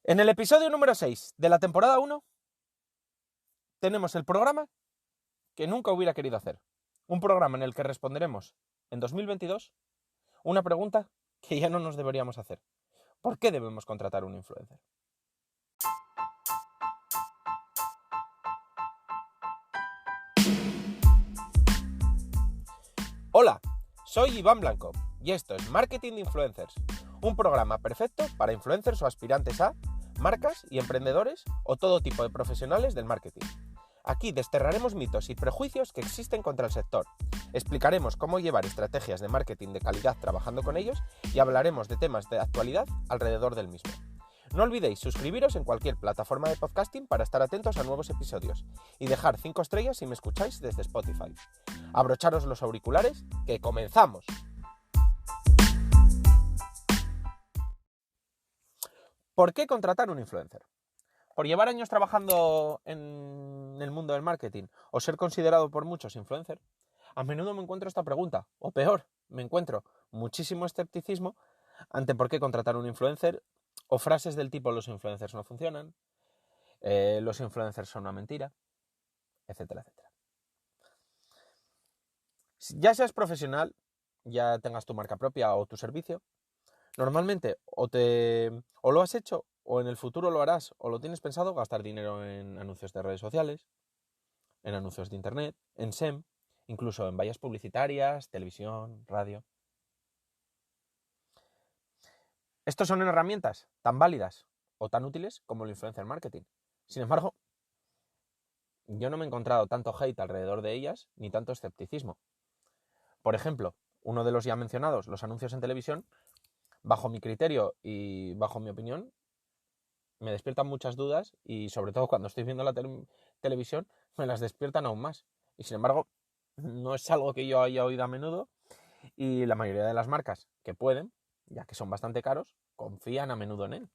En el episodio número 6 de la temporada 1 tenemos el programa que nunca hubiera querido hacer. Un programa en el que responderemos en 2022 una pregunta que ya no nos deberíamos hacer. ¿Por qué debemos contratar un influencer? Hola, soy Iván Blanco y esto es Marketing de Influencers, un programa perfecto para influencers o aspirantes a marcas y emprendedores o todo tipo de profesionales del marketing. Aquí desterraremos mitos y prejuicios que existen contra el sector, explicaremos cómo llevar estrategias de marketing de calidad trabajando con ellos y hablaremos de temas de actualidad alrededor del mismo. No olvidéis suscribiros en cualquier plataforma de podcasting para estar atentos a nuevos episodios y dejar 5 estrellas si me escucháis desde Spotify. Abrocharos los auriculares, que comenzamos. ¿Por qué contratar un influencer? ¿Por llevar años trabajando en el mundo del marketing o ser considerado por muchos influencer? A menudo me encuentro esta pregunta, o peor, me encuentro muchísimo escepticismo ante por qué contratar un influencer o frases del tipo los influencers no funcionan, los influencers son una mentira, etcétera, etcétera. Ya seas profesional, ya tengas tu marca propia o tu servicio, normalmente o lo has hecho o en el futuro lo harás o lo tienes pensado gastar dinero en anuncios de redes sociales, en anuncios de internet, en SEM, incluso en vallas publicitarias, televisión, radio. Estos son herramientas tan válidas o tan útiles como el influencer marketing. Sin embargo, yo no me he encontrado tanto hate alrededor de ellas ni tanto escepticismo. Por ejemplo, uno de los ya mencionados, los anuncios en televisión, bajo mi criterio y bajo mi opinión, me despiertan muchas dudas y sobre todo cuando estoy viendo la televisión me las despiertan aún más. Y sin embargo, no es algo que yo haya oído a menudo y la mayoría de las marcas que pueden, ya que son bastante caros, confían a menudo en él.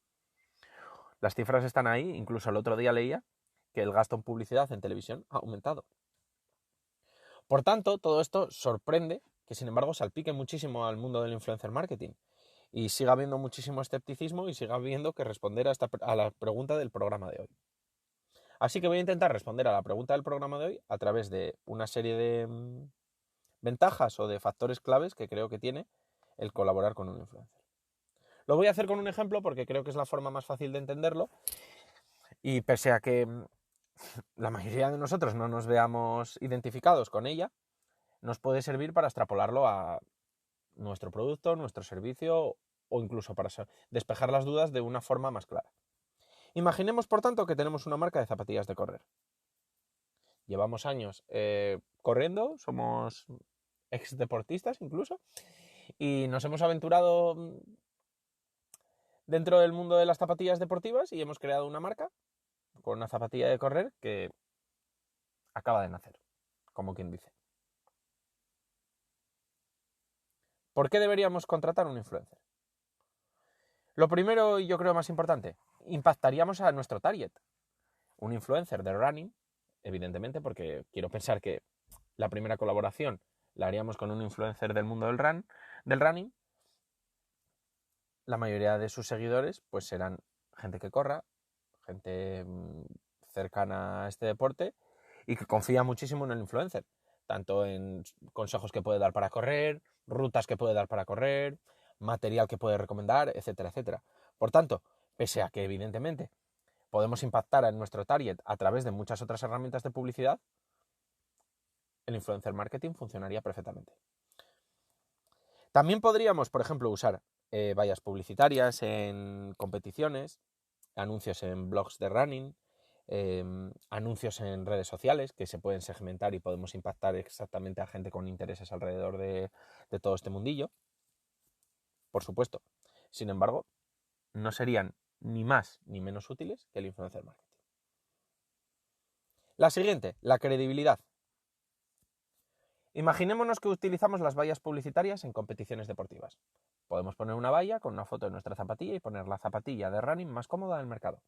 Las cifras están ahí, incluso el otro día leía que el gasto en publicidad en televisión ha aumentado. Por tanto, todo esto sorprende que sin embargo salpique muchísimo al mundo del influencer marketing y siga habiendo muchísimo escepticismo y siga habiendo que responder a la pregunta del programa de hoy. Así que voy a intentar responder a la pregunta del programa de hoy a través de una serie de ventajas o de factores claves que creo que tiene el colaborar con un influencer. Lo voy a hacer con un ejemplo porque creo que es la forma más fácil de entenderlo y pese a que la mayoría de nosotros no nos veamos identificados con ella, nos puede servir para extrapolarlo a nuestro producto, nuestro servicio o incluso para despejar las dudas de una forma más clara. Imaginemos, por tanto, que tenemos una marca de zapatillas de correr. Llevamos años corriendo, somos ex deportistas incluso, y nos hemos aventurado dentro del mundo de las zapatillas deportivas y hemos creado una marca con una zapatilla de correr que acaba de nacer, como quien dice. ¿Por qué deberíamos contratar un influencer? Lo primero y yo creo más importante, impactaríamos a nuestro target. Un influencer de running, evidentemente, porque quiero pensar que la primera colaboración la haríamos con un influencer del mundo del running. La mayoría de sus seguidores pues serán gente que corra, gente cercana a este deporte y que confía muchísimo en el influencer, tanto en consejos que puede dar para correr, rutas que puede dar para correr, material que puede recomendar, etcétera, etcétera. Por tanto, pese a que evidentemente podemos impactar en nuestro target a través de muchas otras herramientas de publicidad, el influencer marketing funcionaría perfectamente. También podríamos, por ejemplo, usar vallas publicitarias en competiciones, anuncios en blogs de running, anuncios en redes sociales que se pueden segmentar y podemos impactar exactamente a gente con intereses alrededor de todo este mundillo. Por supuesto. Sin embargo, no serían ni más ni menos útiles que el influencer marketing. La siguiente, la credibilidad. Imaginémonos que utilizamos las vallas publicitarias en competiciones deportivas. Podemos poner una valla con una foto de nuestra zapatilla y poner la zapatilla de running más cómoda del mercado.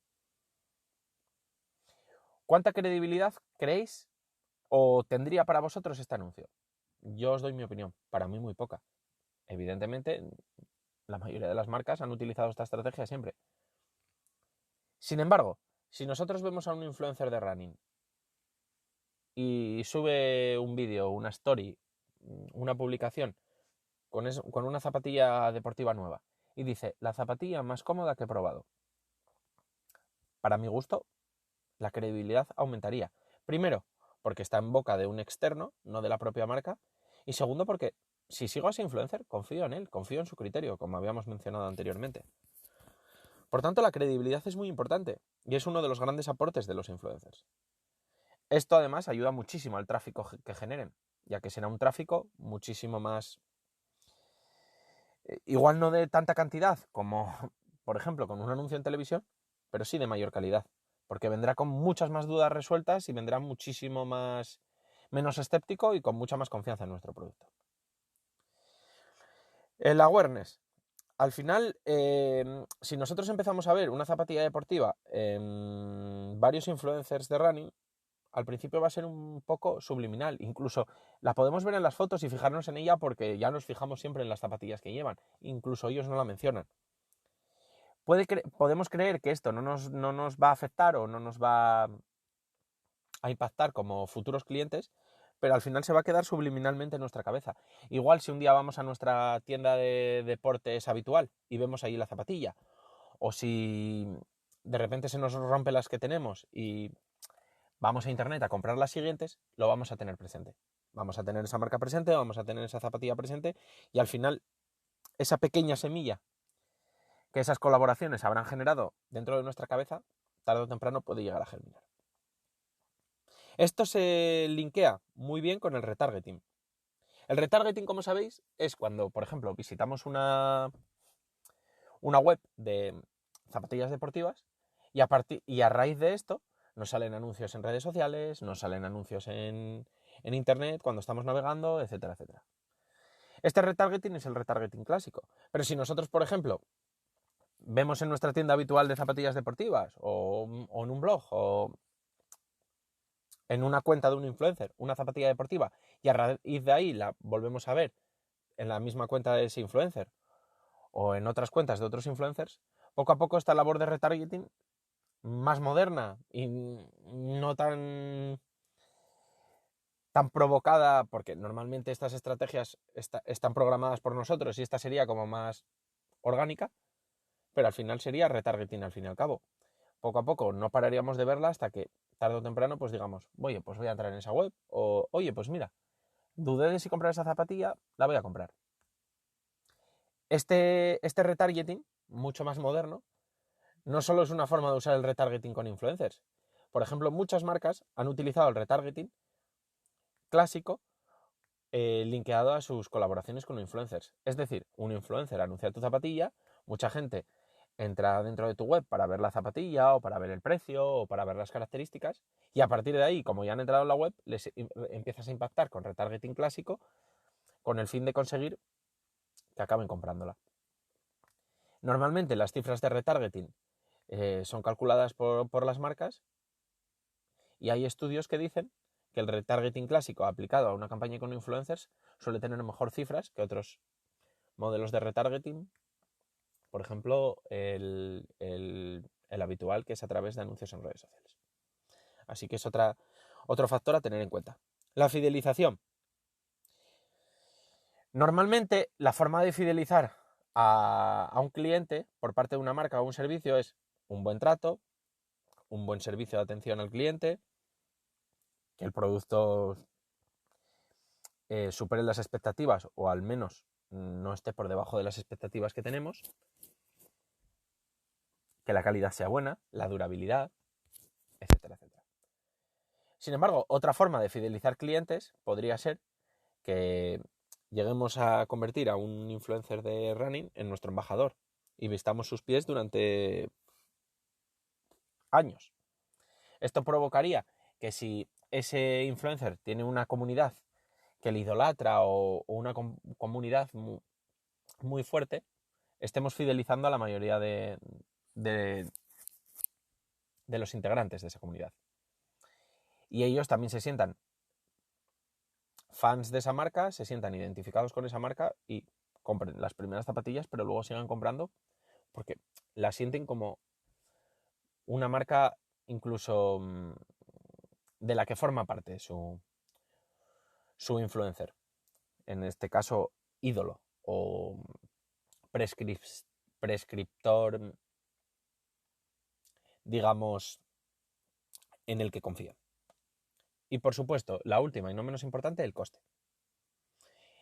¿Cuánta credibilidad creéis o tendría para vosotros este anuncio? Yo os doy mi opinión, para mí muy poca. Evidentemente, la mayoría de las marcas han utilizado esta estrategia siempre. Sin embargo, si nosotros vemos a un influencer de running y sube un vídeo, una story, una publicación con una zapatilla deportiva nueva y dice, la zapatilla más cómoda que he probado, para mi gusto, la credibilidad aumentaría. Primero, porque está en boca de un externo, no de la propia marca. Y segundo, porque si sigo a ese influencer, confío en él, confío en su criterio, como habíamos mencionado anteriormente. Por tanto, la credibilidad es muy importante y es uno de los grandes aportes de los influencers. Esto además ayuda muchísimo al tráfico que generen, ya que será un tráfico muchísimo más... igual no de tanta cantidad como, por ejemplo, con un anuncio en televisión, pero sí de mayor calidad, porque vendrá con muchas más dudas resueltas y vendrá muchísimo menos escéptico y con mucha más confianza en nuestro producto. El awareness. Al final, si nosotros empezamos a ver una zapatilla deportiva en varios influencers de running, al principio va a ser un poco subliminal. Incluso la podemos ver en las fotos y fijarnos en ella porque ya nos fijamos siempre en las zapatillas que llevan. Incluso ellos no la mencionan. Podemos creer que esto no nos va a afectar o no nos va a impactar como futuros clientes, pero al final se va a quedar subliminalmente en nuestra cabeza. Igual si un día vamos a nuestra tienda de deportes habitual y vemos ahí la zapatilla, o si de repente se nos rompe las que tenemos y vamos a internet a comprar las siguientes, lo vamos a tener presente. Vamos a tener esa marca presente, vamos a tener esa zapatilla presente y al final esa pequeña semilla que esas colaboraciones habrán generado dentro de nuestra cabeza, tarde o temprano puede llegar a germinar. Esto se linkea muy bien con el retargeting. El retargeting, como sabéis, es cuando, por ejemplo, visitamos una web de zapatillas deportivas y a raíz de esto nos salen anuncios en redes sociales, nos salen anuncios en internet cuando estamos navegando, etcétera, etcétera. Este retargeting es el retargeting clásico. Pero si nosotros, por ejemplo, vemos en nuestra tienda habitual de zapatillas deportivas o en un blog o en una cuenta de un influencer una zapatilla deportiva y a raíz de ahí la volvemos a ver en la misma cuenta de ese influencer o en otras cuentas de otros influencers, poco a poco esta labor de retargeting más moderna y no tan provocada, porque normalmente estas estrategias están programadas por nosotros y esta sería como más orgánica, pero al final sería retargeting al fin y al cabo. Poco a poco no pararíamos de verla hasta que tarde o temprano pues digamos, oye, pues voy a entrar en esa web o oye, pues mira, dudé de si comprar esa zapatilla, la voy a comprar. Este retargeting, mucho más moderno, no solo es una forma de usar el retargeting con influencers. Por ejemplo, muchas marcas han utilizado el retargeting clásico linkeado a sus colaboraciones con influencers. Es decir, un influencer anuncia tu zapatilla, mucha gente entra dentro de tu web para ver la zapatilla o para ver el precio o para ver las características y a partir de ahí, como ya han entrado en la web, les empiezas a impactar con retargeting clásico con el fin de conseguir que acaben comprándola. Normalmente las cifras de retargeting son calculadas por las marcas y hay estudios que dicen que el retargeting clásico aplicado a una campaña con influencers suele tener mejor cifras que otros modelos de retargeting, por ejemplo, el habitual, que es a través de anuncios en redes sociales. Así que es otro factor a tener en cuenta. La fidelización. Normalmente la forma de fidelizar a un cliente por parte de una marca o un servicio es un buen trato, un buen servicio de atención al cliente, que el producto supere las expectativas o al menos no esté por debajo de las expectativas que tenemos, que la calidad sea buena, la durabilidad, etcétera, etcétera. Sin embargo, otra forma de fidelizar clientes podría ser que lleguemos a convertir a un influencer de running en nuestro embajador y vistamos sus pies durante años. Esto provocaría que si ese influencer tiene una comunidad que le idolatra o una comunidad muy fuerte, estemos fidelizando a la mayoría de los integrantes de esa comunidad. Y ellos también se sientan fans de esa marca, se sientan identificados con esa marca y compren las primeras zapatillas, pero luego sigan comprando porque las sienten como una marca incluso de la que forma parte su influencer. En este caso, ídolo o prescriptor, digamos, en el que confía. Y por supuesto, la última y no menos importante, el coste.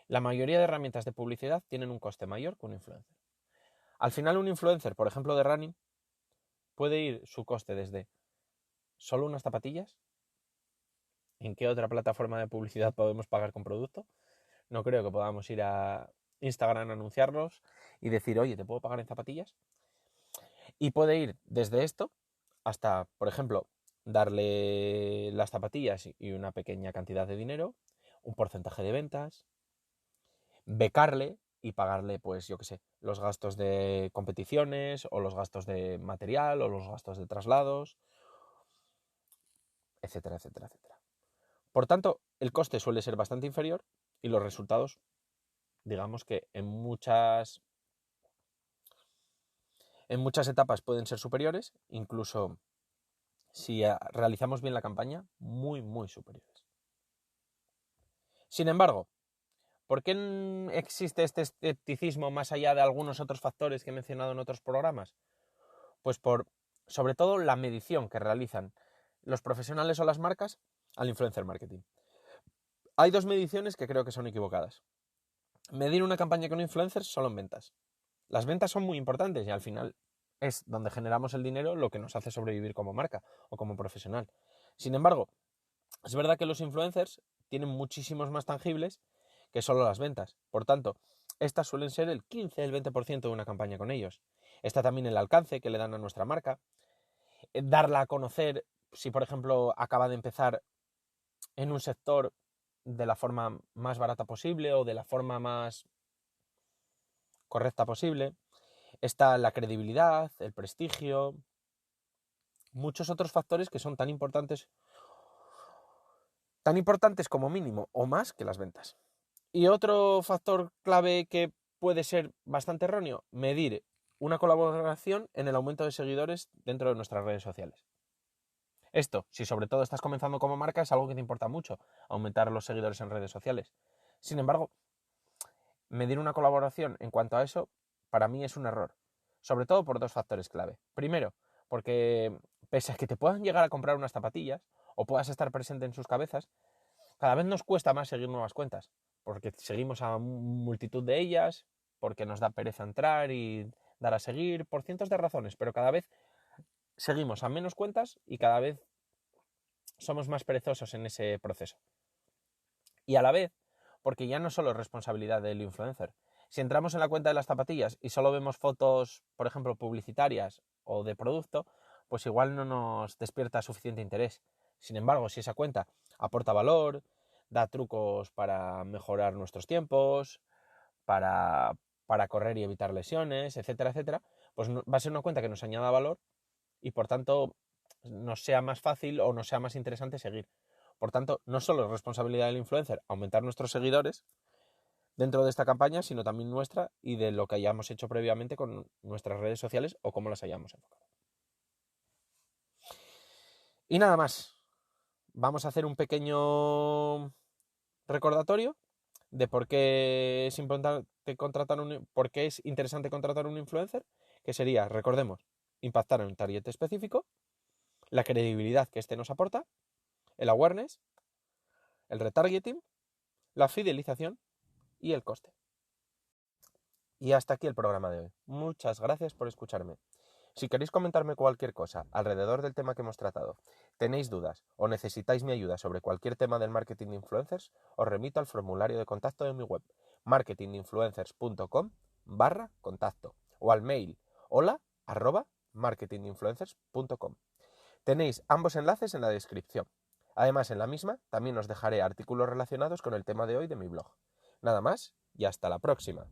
La mayoría de herramientas de publicidad tienen un coste mayor que un influencer. Al final, un influencer, por ejemplo, de running, puede ir su coste desde solo unas zapatillas. ¿En qué otra plataforma de publicidad podemos pagar con producto? No creo que podamos ir a Instagram a anunciarlos y decir, oye, ¿te puedo pagar en zapatillas? Y puede ir desde esto hasta, por ejemplo, darle las zapatillas y una pequeña cantidad de dinero, un porcentaje de ventas, becarle y pagarle, pues yo qué sé, los gastos de competiciones o los gastos de material o los gastos de traslados, etcétera, etcétera, etcétera. Por tanto, el coste suele ser bastante inferior y los resultados, digamos que en muchas etapas pueden ser superiores, incluso si realizamos bien la campaña, muy, muy superiores. Sin embargo, ¿por qué existe este escepticismo más allá de algunos otros factores que he mencionado en otros programas? Pues por, sobre todo, la medición que realizan los profesionales o las marcas al influencer marketing. Hay dos mediciones que creo que son equivocadas. Medir una campaña con influencers solo en ventas. Las ventas son muy importantes y al final es donde generamos el dinero lo que nos hace sobrevivir como marca o como profesional. Sin embargo, es verdad que los influencers tienen muchísimos más tangibles que solo las ventas. Por tanto, estas suelen ser el 15, el 20% de una campaña con ellos. Está también el alcance que le dan a nuestra marca. Darla a conocer si, por ejemplo, acaba de empezar en un sector de la forma más barata posible o de la forma más correcta posible. Está la credibilidad, el prestigio, muchos otros factores que son tan importantes como mínimo o más que las ventas. Y otro factor clave que puede ser bastante erróneo, medir una colaboración en el aumento de seguidores dentro de nuestras redes sociales. Esto, si sobre todo estás comenzando como marca, es algo que te importa mucho, aumentar los seguidores en redes sociales. Sin embargo, medir una colaboración en cuanto a eso, para mí es un error. Sobre todo por dos factores clave. Primero, porque pese a que te puedan llegar a comprar unas zapatillas o puedas estar presente en sus cabezas, cada vez nos cuesta más seguir nuevas cuentas, porque seguimos a multitud de ellas, porque nos da pereza entrar y dar a seguir, por cientos de razones, pero cada vez seguimos a menos cuentas y cada vez somos más perezosos en ese proceso. Y a la vez, porque ya no solo es responsabilidad del influencer. Si entramos en la cuenta de las zapatillas y solo vemos fotos, por ejemplo, publicitarias o de producto, pues igual no nos despierta suficiente interés. Sin embargo, si esa cuenta aporta valor, da trucos para mejorar nuestros tiempos, para correr y evitar lesiones, etcétera, etcétera, pues va a ser una cuenta que nos añada valor y por tanto nos sea más fácil o nos sea más interesante seguir. Por tanto, no solo es responsabilidad del influencer aumentar nuestros seguidores dentro de esta campaña, sino también nuestra y de lo que hayamos hecho previamente con nuestras redes sociales o cómo las hayamos enfocado. Y nada más. Vamos a hacer un pequeño recordatorio de por qué es importante contratar un influencer, que sería, recordemos, impactar en un target específico, la credibilidad que este nos aporta, el awareness, el retargeting, la fidelización y el coste. Y hasta aquí el programa de hoy. Muchas gracias por escucharme. Si queréis comentarme cualquier cosa alrededor del tema que hemos tratado, tenéis dudas o necesitáis mi ayuda sobre cualquier tema del marketing de influencers, os remito al formulario de contacto de mi web, marketinginfluencers.com/contacto o al mail hola@marketinginfluencers.com. Tenéis ambos enlaces en la descripción. Además, en la misma también os dejaré artículos relacionados con el tema de hoy de mi blog. Nada más y hasta la próxima.